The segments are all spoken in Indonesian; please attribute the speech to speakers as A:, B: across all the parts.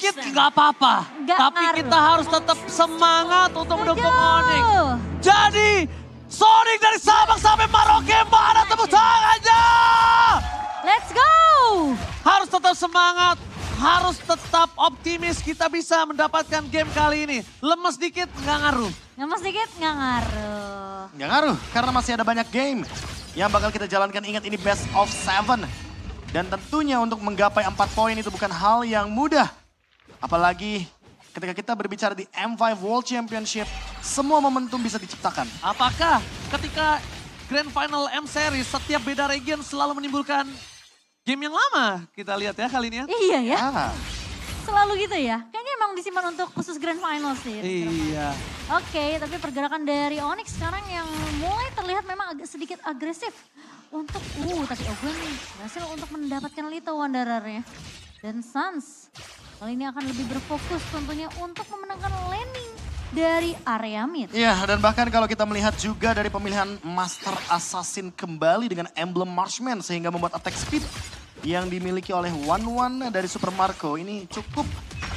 A: dikit nggak apa-apa. Tapi kita harus tetap semangat untuk mendukung Onyx. Jadi Sonic dari Sabang sampai Maroke, mana tepuk tangannya?
B: Let's go!
A: Harus tetap semangat, harus tetap optimis kita bisa mendapatkan game kali ini. Lemes dikit nggak ngaruh.
B: Lemes dikit nggak ngaruh.
C: Nggak ngaruh, karena masih ada banyak game yang bakal kita jalankan. Ingat ini best of 7. Dan tentunya untuk menggapai 4 poin itu bukan hal yang mudah. Apalagi ketika kita berbicara di M5 World Championship, semua momentum bisa diciptakan.
A: Apakah ketika Grand Final M Series setiap beda region selalu menimbulkan game yang lama? Kita lihat ya kali ini ya.
B: Iya ya,
C: Ah,
B: selalu gitu ya. Kayaknya emang disimpan untuk khusus Grand Final sih.
A: Iya.
B: Oke, tapi pergerakan dari Onyx sekarang yang mulai terlihat memang agak sedikit agresif. Untuk, tapi Ogwen berhasil untuk mendapatkan Little Wanderer-nya. Dan Suns kali ini akan lebih berfokus tentunya untuk memenangkan landing dari area mid.
C: iya, dan bahkan kalau kita melihat juga dari pemilihan Master Assassin kembali dengan emblem Marshman sehingga membuat attack speed yang dimiliki oleh One dari Super Marco ini cukup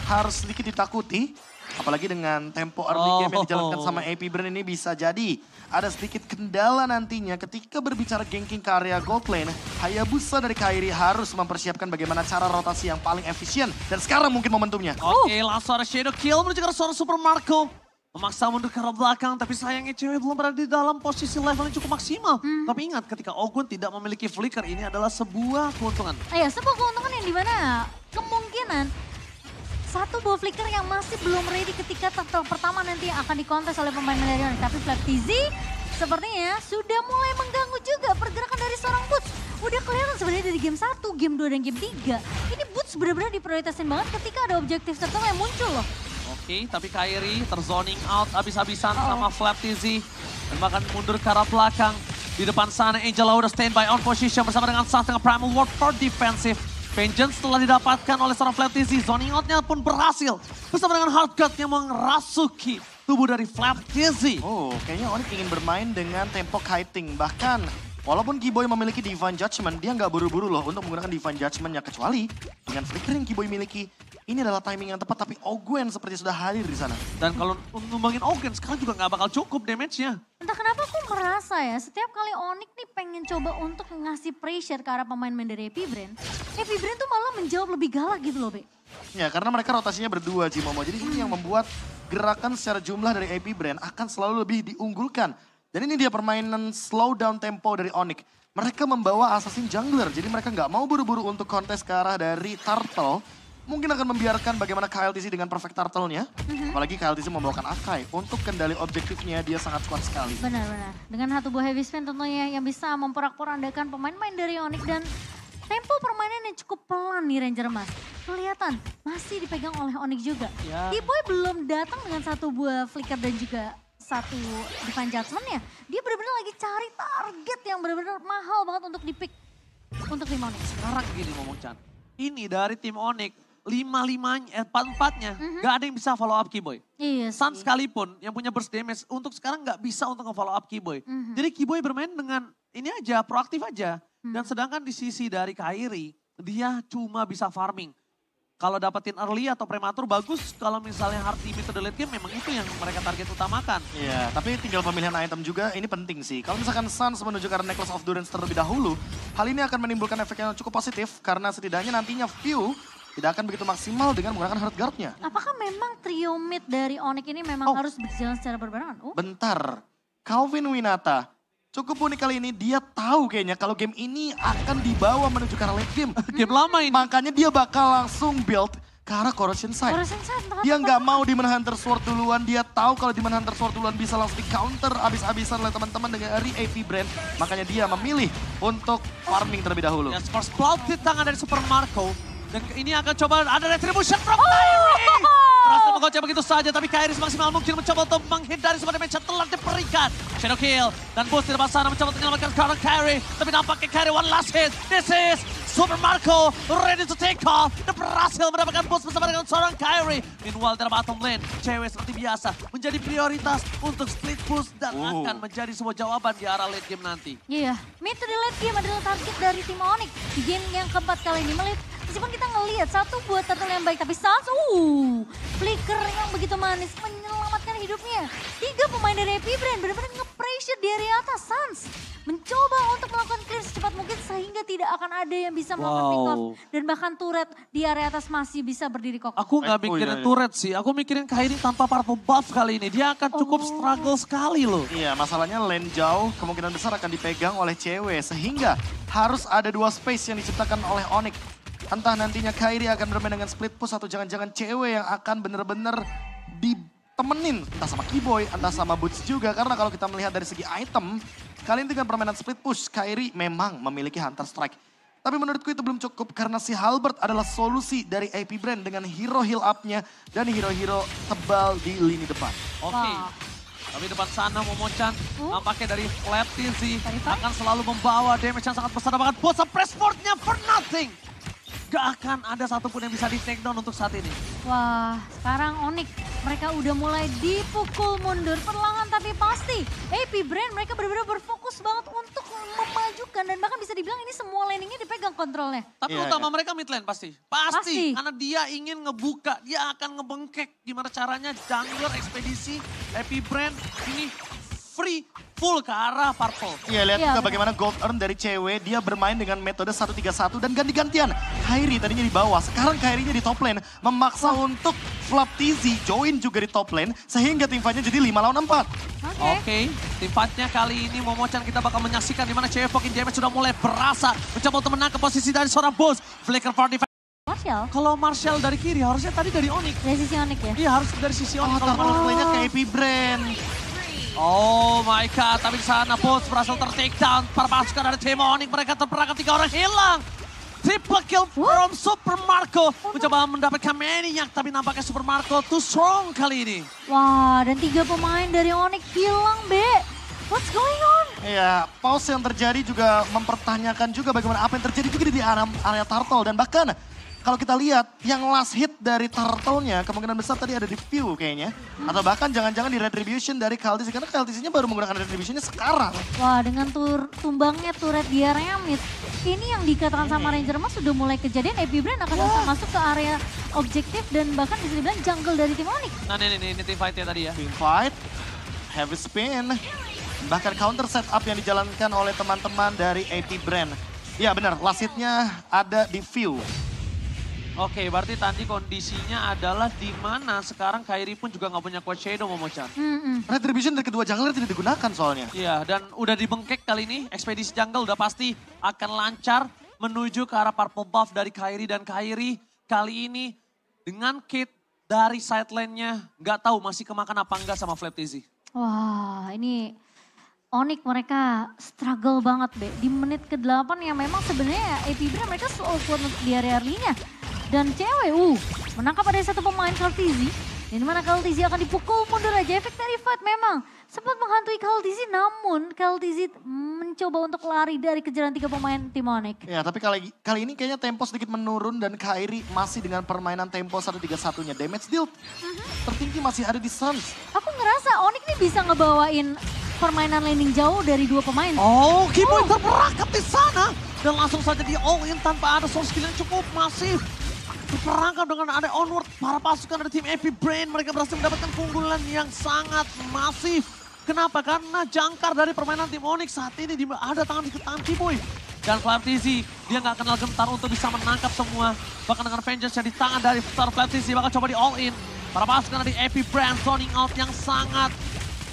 C: harus sedikit ditakuti. Apalagi dengan tempo early game yang dijalankan sama AP Brand ini bisa jadi ada sedikit kendala nantinya ketika berbicara ganking ke area gold lane. Hayabusa dari Kairi harus mempersiapkan bagaimana cara rotasi yang paling efisien. Dan sekarang mungkin momentumnya.
A: Oke, langsung ada Shadow Kill menuju ke arah seorang Super Marco. Memaksa mundur ke arah belakang, tapi sayangnya cewek belum berada di dalam posisi level yang cukup maksimal. Tapi ingat, ketika Ogwen tidak memiliki flicker, ini adalah sebuah keuntungan.
B: Iya, sebuah keuntungan yang dimana kemungkinan satu buah flicker yang masih belum ready ketika turtle pertama nanti yang akan dikontes oleh pemain dari Onyx. Tapi Flap TZ sepertinya sudah mulai mengganggu juga pergerakan dari seorang Boots. Udah kelihatan sebenarnya dari game 1, game 2, dan game 3. Ini Boots benar-benar diprioritasin banget ketika ada objektif turtle yang muncul loh.
A: Oke, tapi Kairi terzoning out habis-habisan sama Flap TZ. Dan bahkan mundur ke arah belakang. Di depan sana Angela udah standby on position bersama dengan Sans dengan Primal Ward for defensive. Vengeance telah didapatkan oleh seorang Flap TZ. Zoning out-nya pun berhasil. Bersama dengan Heartcut yang mengerasuki tubuh dari Flap TZ.
C: Oh, kayaknya Onyx ingin bermain dengan tempo kiting. Bahkan walaupun Keyboy memiliki Divine Judgment, dia nggak buru-buru loh untuk menggunakan Divine Judgment-nya. Kecuali dengan flicker yang Keyboy miliki, ini adalah timing yang tepat. Tapi Ogwen seperti sudah hadir di sana.
A: Dan kalau numbangin Ogwen sekarang juga nggak bakal cukup damage-nya.
B: Entah kenapa aku merasa ya, setiap kali Onyx nih pengen coba untuk ngasih pressure ke arah pemain-pemain dari AP Brand tuh malah menjawab lebih galak gitu loh, Be.
C: Ya, karena mereka rotasinya berdua, Cimomo. Jadi ini yang membuat gerakan secara jumlah dari AP Brand akan selalu lebih diunggulkan. Dan ini dia permainan slow down tempo dari Onyx. Mereka membawa Assassin Jungler, jadi mereka nggak mau buru-buru untuk kontes ke arah dari Turtle. Mungkin akan membiarkan bagaimana KLTC dengan perfect turtle-nya. Apalagi KLTC membawakan Akai. Untuk kendali objektifnya dia sangat kuat sekali.
B: Benar-benar. Dengan satu buah heavy spin tentunya yang bisa memporak-porandakan pemain-pemain dari Onyx. Dan tempo permainan yang cukup pelan nih Ranger Mas. Kelihatan masih dipegang oleh Onyx juga. Keyboy belum datang dengan satu buah flicker dan juga satu Divine Judgment-nya. Dia benar-benar lagi cari target yang benar-benar mahal banget untuk di-pick untuk tim Onyx.
A: Sekarang gini ngomong Chan, ini dari tim Onyx. Empat-empatnya gak ada yang bisa follow up Keyboy.
B: Iya
A: Sun sekalipun yang punya burst damage untuk sekarang gak bisa untuk nge-follow up Keyboy. Jadi Keyboy bermain dengan ini aja, proaktif aja. Dan sedangkan di sisi dari Kairi, dia cuma bisa farming. Kalau dapetin early atau prematur bagus, kalau misalnya hard limit to the late game memang itu yang mereka target utamakan.
C: Iya, tapi tinggal pemilihan item juga ini penting sih. Kalau misalkan Suns menuju ke arah Necklace of Durance terlebih dahulu, hal ini akan menimbulkan efek yang cukup positif karena setidaknya nantinya view tidak akan begitu maksimal dengan menggunakan Heart Guard-nya.
B: Apakah memang trio mid dari Onyx ini memang harus berjalan secara berbarengan?
C: Bentar, Calvin Winata. Cukup unik kali ini, dia tahu kayaknya kalau game ini akan dibawa menuju ke arah late game.
A: Game lama ini.
C: Makanya dia bakal langsung build ke arah Corrosion Side. Dia nggak mau Demon Hunter Sword duluan, dia tahu kalau Demon Hunter Sword duluan bisa langsung di counter abis-abisan oleh teman-teman dengan AP Brand. Makanya dia memilih untuk farming terlebih dahulu.
A: Ya, Force Cloud di tangan dari Super Marco. Dan ini akan coba ada retribution from Kairi. Berhasil menggocek begitu saja, tapi Kairi semaksimal mungkin mencoba untuk menghindari semua damage yang telah diberikan. Shadow Kill dan Boost di depan sana mencoba untuk menyelamatkan sekarang Kairi. Tapi nampaknya Kairi one last hit. This is Super Marco ready to take off. Dan berhasil mendapatkan boost bersama dengan seorang Kairi. Meanwhile dari bottom lane, cewek seperti biasa menjadi prioritas untuk split push dan akan menjadi sebuah jawaban di arah late game nanti.
B: Iya, mid to the late game adalah target dari tim Onyx. Di game yang keempat kali ini melihat Meskipun kita ngelihat satu buat turtle yang baik, tapi Suns, flicker yang begitu manis menyelamatkan hidupnya. 3 pemain dari AP Brand benar-benar nge-pressure di area atas. Suns mencoba untuk melakukan clear secepat mungkin sehingga tidak akan ada yang bisa melakukan pick off. Dan bahkan turret di area atas masih bisa berdiri kokoh.
A: Aku nggak mikirin turret sih, aku mikirin Kairi tanpa purple buff kali ini. Dia akan cukup struggle sekali loh.
C: Iya, masalahnya lane jauh kemungkinan besar akan dipegang oleh cewek. Sehingga harus ada 2 space yang diciptakan oleh Onyx. Entah nantinya Kairi akan bermain dengan split push atau jangan-jangan cewek yang akan bener-bener ditemenin. Entah sama Keyboy, entah sama Boots juga. Karena kalau kita melihat dari segi item, kali ini dengan permainan split push, Kairi memang memiliki Hunter Strike. Tapi menurutku itu belum cukup karena si Halberd adalah solusi dari AP Brand dengan hero heal up-nya dan hero-hero tebal di lini depan.
A: Oke. Tapi depan sana Momochan nampaknya dari Flat TZ akan selalu membawa damage yang sangat besar. Bahkan Bosa Pressford-nya for nothing. Gak akan ada satupun yang bisa di take down untuk saat ini.
B: Wah, sekarang Onyx mereka udah mulai dipukul mundur perlahan tapi pasti. AP Brand mereka benar-benar berfokus banget untuk memajukan dan bahkan bisa dibilang ini semua laningnya dipegang kontrolnya.
A: Tapi utama mereka mid lane pasti. Pasti. Karena dia ingin ngebuka, dia akan ngebengkek. Gimana caranya jungler ekspedisi AP Brand ini free full ke arah purple.
C: Iya, lihat juga bagaimana gold earn dari cewek. Dia bermain dengan metode 1-3-1 dan ganti-gantian. Kairi tadinya di bawah, sekarang Kairinya di top lane. Memaksa untuk Flap TZ join juga di top lane. Sehingga tim fightnya jadi 5 lawan 4.
A: Oke, tim fightnya kali ini Momochan kita bakal menyaksikan di mana cewek fucking damage sudah mulai berasa. Mencoba untuk menang ke posisi dari seorang boss. Flicker for defense.
B: Marshall?
A: Kalau Marshall dari kiri harusnya tadi dari Onyx.
B: Dari sisi Onyx ya?
A: Iya harus dari sisi Onyx.
C: Kalau play-nya ke AP Brand.
A: Oh my god, tapi di sana Boss berhasil ter-take down. Para pasukan dari tim Onyx mereka terperangkap 3 orang hilang. Triple kill from Super Marco. Mencoba mendapatkan Maniac, tapi nampaknya Super Marco too strong kali ini.
B: Wah, dan 3 pemain dari Onyx hilang, Be. What's going on?
C: Iya, pause yang terjadi juga mempertanyakan juga bagaimana apa yang terjadi juga di area turtle. Dan bahkan kalau kita lihat yang last hit dari turtle-nya kemungkinan besar tadi ada di view kayaknya. Atau bahkan jangan-jangan di retribution dari Kaltisi. Karena Kaltisinya baru menggunakan retributionnya sekarang.
B: Wah, dengan tumbangnya turret di area mid. Ini yang dikatakan sama Ranger Mas sudah mulai kejadian. AP Brand akan bisa masuk ke area objektif dan bahkan bisa dibilang jungle dari tim Onyx.
A: Nah ini team fight-nya tadi ya.
C: Team fight, heavy spin. Bahkan counter setup yang dijalankan oleh teman-teman dari AP Brand. Ya benar, last hitnya ada di view.
A: Oke, berarti tadi kondisinya adalah di mana sekarang Kairi pun juga nggak punya Quad Shadow Momochan.
C: Retribution dari kedua jungler tidak digunakan soalnya.
A: Iya, dan udah dibengkek kali ini. Ekspedisi jungle udah pasti akan lancar menuju ke arah purple buff dari Kairi. Dan Kairi kali ini dengan kit dari side lane-nya nggak tahu masih kemakan apa enggak sama Flap TZ.
B: Wah, ini Onyx mereka struggle banget, Be. Di menit ke-8 yang memang sebenarnya AP Brand mereka slow kuat untuk di area early-nya. Dan cewek, menangkap ada satu pemain Kaltizi. Di mana Kaltizi akan dipukul mundur aja. Efek dari fight memang sempat menghantui Kaltizi. Namun Kaltizi mencoba untuk lari dari kejaran 3 pemain tim Onyx.
C: Ya, tapi kali ini kayaknya tempo sedikit menurun dan Kairi masih dengan permainan tempo 1-3-1-nya. Damage deal tertinggi masih ada di Suns.
B: Aku ngerasa Onyx nih bisa ngebawain permainan landing jauh dari 2 pemain.
A: Oh, Keyboy terperangkap di sana. Dan langsung saja di all in tanpa ada source skill yang cukup masif. Terperangkap dengan ada onward, para pasukan dari tim AP Brand mereka berhasil mendapatkan keunggulan yang sangat masif. Kenapa? Karena jangkar dari permainan tim Onyx saat ini ada tangan di tangan Keyboy. Dan Flap TZ, dia nggak kenal gentar untuk bisa menangkap semua. Bahkan dengan vengeance yang di tangan dari Flap TZ bakal coba di all in. Para pasukan dari AP Brand zoning out yang sangat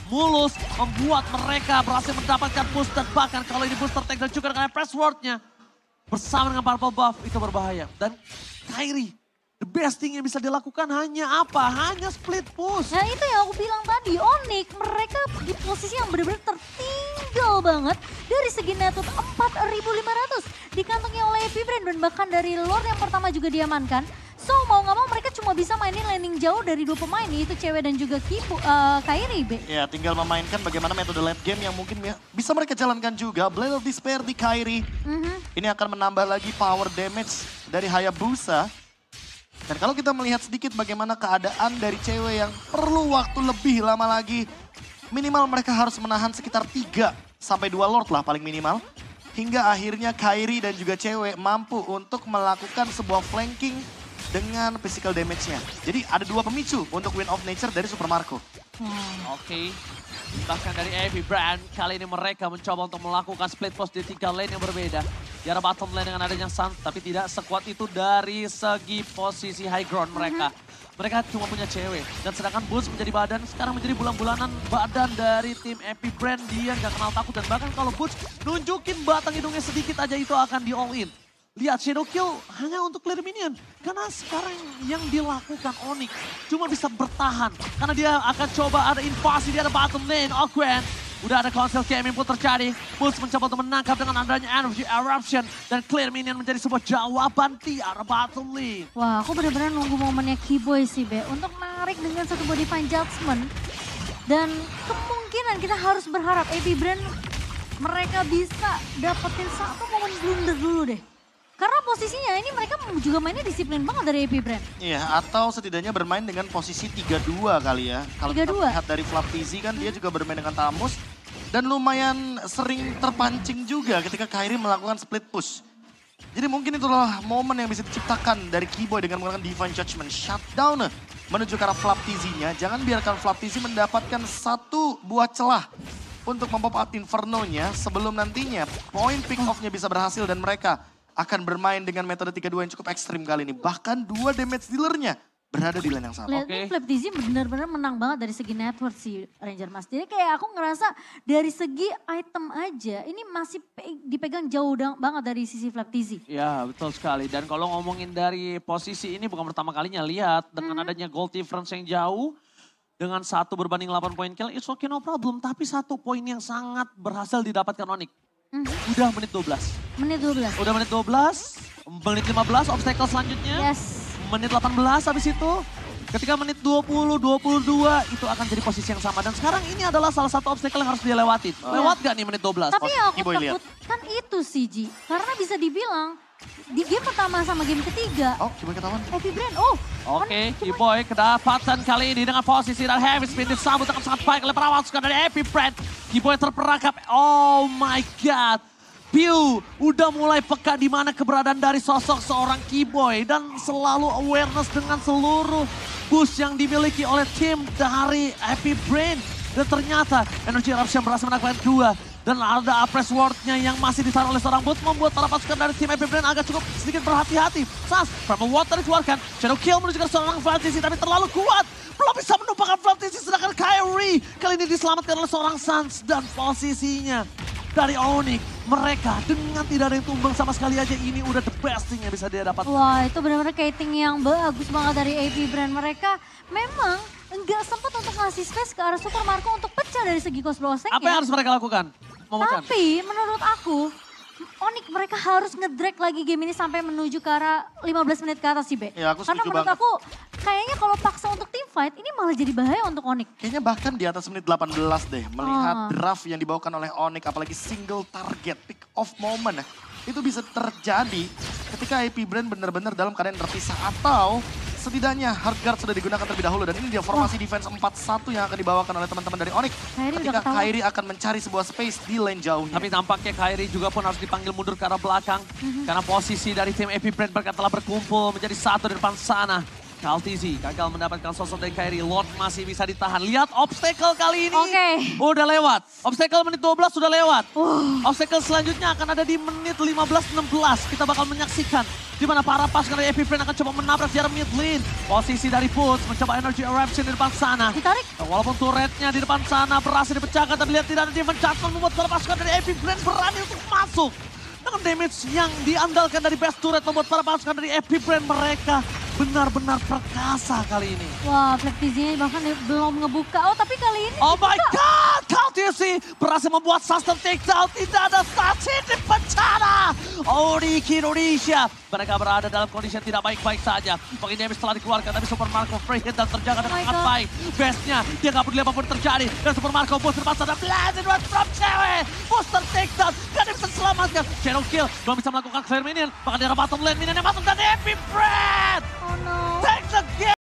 A: mulus membuat mereka berhasil mendapatkan booster. Bahkan kalau ini booster take dan juga dengan passwordnya bersama dengan purple buff itu berbahaya. Dan Kairi, the best thing yang bisa dilakukan hanya apa? Hanya split push.
B: Nah itu yang aku bilang tadi, Onyx mereka di posisi yang benar-benar tertinggal banget. Dari segi network 4.500 dikantongi oleh AP Brand dan bahkan dari Lord yang pertama juga diamankan. So mau gak mau mereka cuma bisa mainin landing jauh dari 2 pemain, yaitu cewek dan juga Kairi.
C: Ya tinggal memainkan bagaimana metode late game yang mungkin bisa mereka jalankan juga. Blade of Despair di Kairi. Ini akan menambah lagi power damage dari Hayabusa. Dan kalau kita melihat sedikit bagaimana keadaan dari cewek yang perlu waktu lebih lama lagi. Minimal mereka harus menahan sekitar 3 sampai 2 Lord lah paling minimal. hingga akhirnya Kairi dan juga cewek mampu untuk melakukan sebuah flanking dengan physical damage-nya. Jadi ada dua pemicu untuk Wind of Nature dari Super Marco.
A: Oke. Bahkan dari Heavy Brand, kali ini mereka mencoba untuk melakukan split push di 3 lane yang berbeda. Di arah bottom lane dengan adanya Sun, tapi tidak sekuat itu dari segi posisi high ground mereka. Mereka cuma punya cewek. Dan sedangkan Bulls menjadi badan, sekarang menjadi bulan-bulanan badan dari tim Heavy Brand. Dia nggak kenal takut. Dan bahkan kalau Bulls nunjukin batang hidungnya sedikit aja itu akan di all in. Lihat Shadow Kill hanya untuk clear minion. Karena sekarang yang dilakukan Onyx cuma bisa bertahan. Karena dia akan coba ada invasi di arah bottom lane. Okwen. Udah ada Council Gaming pun terjadi. Bulls mencoba untuk menangkap dengan adanya Energy Eruption. Dan clear minion menjadi sebuah jawaban di arah bottom lane.
B: Wah, aku benar-benar nunggu momennya Keyboy sih, Be. Untuk narik dengan satu body fine judgment. Dan kemungkinan kita harus berharap AP Brand mereka bisa dapetin satu momen blunder dulu deh. Karena posisinya ini mereka juga mainnya disiplin banget dari AP Brand.
C: Iya, atau setidaknya bermain dengan posisi 3-2 kali ya. Kalau kita
B: 3-2.
C: lihat dari Flaptizi kan dia juga bermain dengan Tamus. Dan lumayan sering terpancing juga ketika Kairi melakukan split push. Jadi mungkin itulah momen yang bisa diciptakan dari Keyboy dengan menggunakan Divine Judgment. Shutdown menuju ke arah Flaptizi-nya. Jangan biarkan Flaptizi mendapatkan satu buah celah untuk mempop out Inferno-nya sebelum nantinya point pick off-nya bisa berhasil dan mereka akan bermain dengan metode 3-2 yang cukup ekstrim kali ini. Bahkan 2 damage dealer-nya berada di lane yang sama.
B: Lihat nih Flaptizi benar-benar menang banget dari segi network sih Ranger Mas. Jadi kayak aku ngerasa dari segi item aja ini masih dipegang jauh banget dari sisi Flaptizi.
A: Ya betul sekali. Dan kalau ngomongin dari posisi ini bukan pertama kalinya lihat dengan adanya gold difference yang jauh. Dengan 1 berbanding 8 poin kill, it's okay no problem. Tapi 1 poin yang sangat berhasil didapatkan Onyx. Udah menit 12.
B: Menit 12.
A: Udah menit 12, menit 15 obstacle selanjutnya.
B: Yes.
A: Menit 18 habis itu. Ketika menit 20, 22 itu akan jadi posisi yang sama. Dan sekarang ini adalah salah satu obstacle yang harus dia lewatin. Lewat gak nih menit 12?
B: Tapi yang aku
C: Keyboy lihat.
B: takutkan itu sih Ji. Karena bisa dibilang di game pertama sama game ketiga.
C: Oh, Keyboy ketahuan.
B: AP Brand, oh.
A: Oke, Keyboy kedapatan kali ini dengan posisi dan heavy spin disambut dengan sangat baik oleh perawat suka dari Heavy Brand. Keyboy terperangkap, oh my god. Pew udah mulai peka di mana keberadaan dari sosok seorang Keyboy. Dan selalu awareness dengan seluruh boost yang dimiliki oleh tim dari Heavy Brand. Dan ternyata Energy Eruption berhasil menangkap 2. Dan ada Appress Ward-nya yang masih ditaruh oleh seorang bot membuat para pasukan dari tim Heavy Brand agak cukup sedikit berhati-hati. Sas, Purple Water dikeluarkan. Shadow Kill menuju ke seorang Flaptizi tapi terlalu kuat. Belum bisa menumpahkan Flaptizi sedangkan Kairi kali ini diselamatkan oleh seorang Sans. Dan posisinya dari Onyx, mereka dengan tidak ada yang tumbang sama sekali aja ini udah the best thing yang bisa dia dapat.
B: Wah itu benar-benar kiting yang bagus banget dari AP Brand. Mereka memang enggak sempat untuk ngasih space ke arah Super Marco untuk pecah dari segi cost browsing.
A: Apa yang harus mereka lakukan?
B: Tapi menurut aku, Onyx mereka harus ngedrag lagi game ini sampai menuju ke arah 15 menit ke atas sih, Be.
C: Ya, aku
B: Karena
C: setuju
B: menurut
C: banget.
B: aku, kayaknya kalau paksa untuk team fight, ini malah jadi bahaya untuk Onyx.
C: Kayaknya bahkan di atas menit 18 deh. Melihat draft yang dibawakan oleh Onyx, apalagi single target, pick off moment. Itu bisa terjadi ketika AP Brand benar-benar dalam keadaan terpisah. Atau setidaknya hard guard sudah digunakan terlebih dahulu. Dan ini dia formasi defense 4-1 yang akan dibawakan oleh teman-teman dari Onyx. Ketika Kairi akan mencari sebuah space di lane jauhnya.
A: Tapi tampaknya Kairi juga pun harus dipanggil mundur ke arah belakang. Karena posisi dari tim AP Brand mereka telah berkumpul menjadi satu di depan sana. Kaltizi gagal mendapatkan sosok dari Kairi. Lord masih bisa ditahan. Lihat obstacle kali ini. Udah lewat. Obstacle menit 12 sudah lewat. Obstacle selanjutnya akan ada di menit 15-16. Kita bakal menyaksikan di mana para pasukan dari AP Brand akan coba menabrak di arah mid lane. Posisi dari Putz mencoba Energy Eruption di depan sana.
B: Ditarik.
A: Walaupun turretnya di depan sana berhasil dipecahkan. Tapi lihat tidak ada defense judgment membuat para pasukan dari AP Brand berani untuk masuk. Dengan damage yang diandalkan dari best turret membuat para pasukan dari AP Brand mereka benar-benar perkasa kali ini.
B: Wah, Flaptizi bahkan belum ngebuka. Oh, tapi kali ini
A: oh my god, Kaltizi berhasil membuat Suster takedown. Tidak ada Sasin di bencana. Onyx Indonesia. Mereka berada dalam kondisi yang tidak baik-baik saja. Pokoknya damage telah dikeluarkan, tapi Super Marco free hit dan terjaga dengan sangat baik. Bestnya, dia gak peduli apapun terjadi. Dan Super Marco boost depan sana. Blazing Run from cewek. Booster takedown, gak ada bisa selamatkan. Shadow Kill belum bisa melakukan clear minion. Bahkan di arah bottom lane minion yang masuk dan Heavy Brand.
B: oh no.
A: Take the game.